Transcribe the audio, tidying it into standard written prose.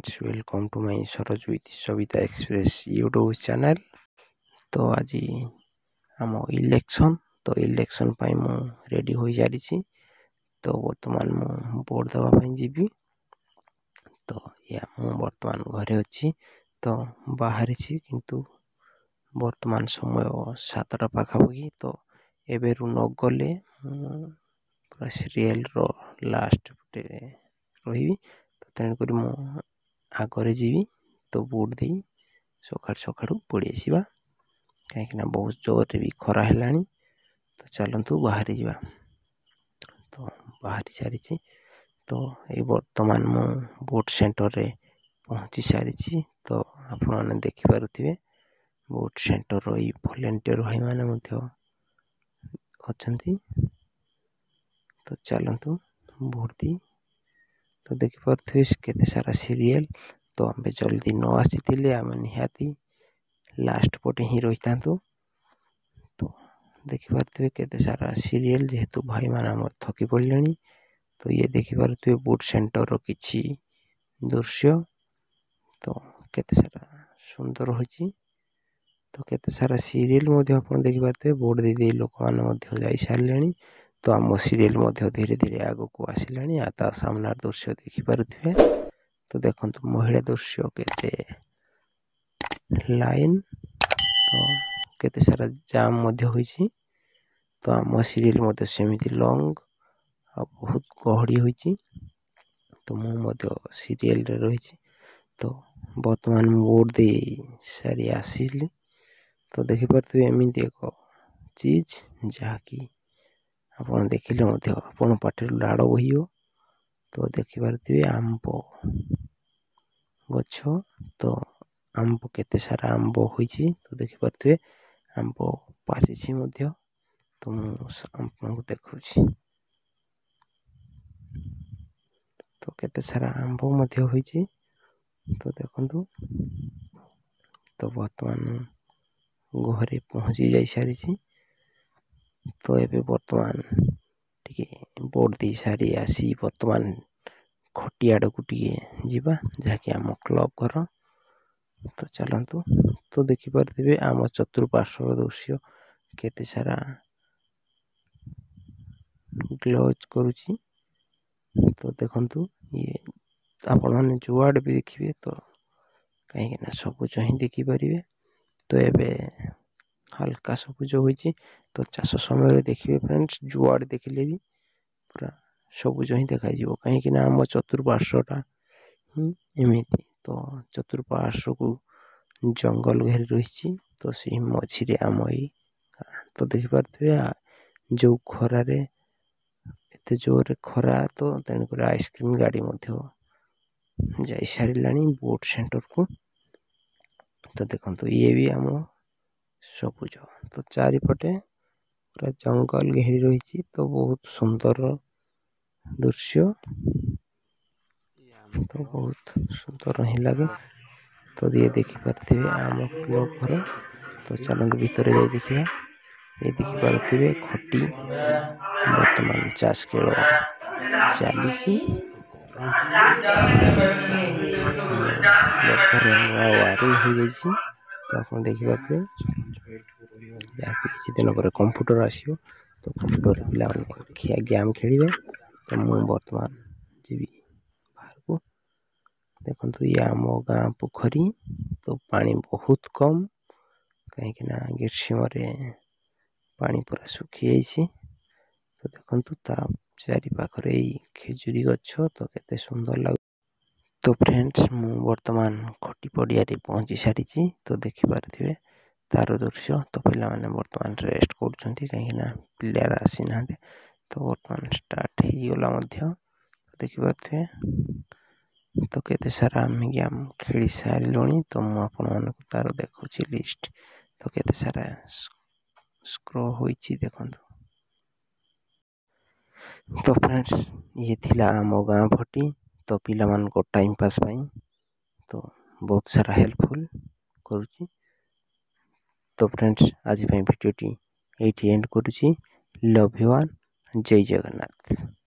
Friends, welcome to my Saroj with Savita express YouTube channel. तो आज आम इलेक्शन पाई मु रेडी हो सारी। तो बर्तमान मु भोट देवाई जीवी। तो या मु बर्तमान घरे अच्छी तो बाहरी किंतु बर्तमान समय 7टा पाखापाखि। तो एबेरु न गले पूरा सीरियल रो लास्ट रही। तो तेणुक मु आगे जीवी। तो भोट दे सकाळु पड़ी आसवा कहीं बहुत जोर भी खरा है। तो चलतु बाहरी जा। तो बाहरी सारी तो ये बर्तमान मु भोट सेंटर रे पहुँची सारी। तो आपने देखिपे भोट सेंटर रही वॉलंटियर भाई मैंने अच्छा। तो चलतु भोट दी। तो देखिपे केते सारा सीरियल। तो आम जल्दी न आसी आम निहाती लास्ट पटे ही रही था। तो देखिपे केते सारा सीरियल जेहेतु भाई मैंने थकी पड़े। तो ये देखिपे भोट सेंटर किछि दृश्य। तो केते सारा सुंदर होची। तो केते सारा सीरियल देखिपे भोट दे लोक मैंने जा सारे। तो आम सीरियल धीरे धीरे आग को आसिलानी। ता सामना दृश्य देखिपे। तो देखो महिला दृश्य केते लाइन। तो केते सारा जाम होइछि। तो आम सीरियल सेमिति लॉन्ग आ बहुत गहड़ी होइछि। तो मु सीरियल रे रही। तो बर्तमान वोट दे सारी आसिली। तो देखिपे एमती एक चीज जहाँकि आप देखिले आपण पाटे लाड़ बही। तो देखिपे आंब गछ। तो आंब केते सारा आंब होइछि। तो देखिपे आंब पाचिछि। तो मुझे देखुछि। तो केते सारा आंब होइछि। तो देखंतु। तो बर्तमान घरे पहुँची जाई सारी। तो एबे बर्तमान टिके भोट दे सारी आसी बर्तमान खटियाड़ को टिके जीवा जहाँकि आम क्लब घर। तो चलतु। तो देखिपे आम चतुर्पार्श्वर दृश्य केते सारा ग्लोज करुची। तो देखंतु ये आपण मैंने जुआड भी देखिए। तो कहीं सबुज ही देखिपारे। तो एबे हल्का सबुज होइछि। तो चाष समय देखिए फ्रेंड्स जुआड देखिले भी पूरा सबुज ही देखा कहीं आम चतुर्पार्श्वटा एमती। तो चतुर्पार्श्व को जंगल घेरी रही। तो से मझे आम ये तो देखिपे जो खरार एत जोर खरा। तो तेणुक आइसक्रीम गाड़ी जा सारा भोट सेंटर को। तो देखो ये भी आम सबुज। तो चारिपटे पूरा जंगल घेरी रही। तो बहुत सुंदर दृश्य। तो बहुत सुंदर ही लगे। तो ये देखिपे आम क्लब घर। तो चलते भीतर जा देखा। ये देखिपे खटी बर्तमान चाष खेल चली। वायरिंग हो जाइए। तो आप देखिपे किसी दिन पर कंप्यूटर आसो। तो कंप्यूटर पिला गेम खेलिए। तो मुझे बर्तमान जीवी बाहर को। देखो ये आम गाँ पोखरी। तो पानी बहुत कम कहीं ग्रीष्म पानी पूरा सुखी जाइए। तो देखो चारि पाखरे खेजुरी गछ। तो केते सुंदर लग। तो फ्रेंड्स मु वर्तमान खटी पड़िया पहुँची सारी। तो देखिपे तार दृश्य। तो पिला माने वर्तमान रेस्ट कर कहीं प्लेयर आसी ना। तो वर्तमान स्टार्ट हो गला। देखिपे तो केते सारा आम गेम खेली सारे। तो मुझे तार देखुची लिस्ट। तो केते सारा स्क्रो होइछि देखो। तो फ्रेंड्स ये थिला आम गाँ फटी। तो पिला मान को टाइम पास पाई तो बहुत सारा हेल्पफुल करुची। तो फ्रेंड्स आज वीडियो टी एंड करुची। Love you all. जय जगन्नाथ।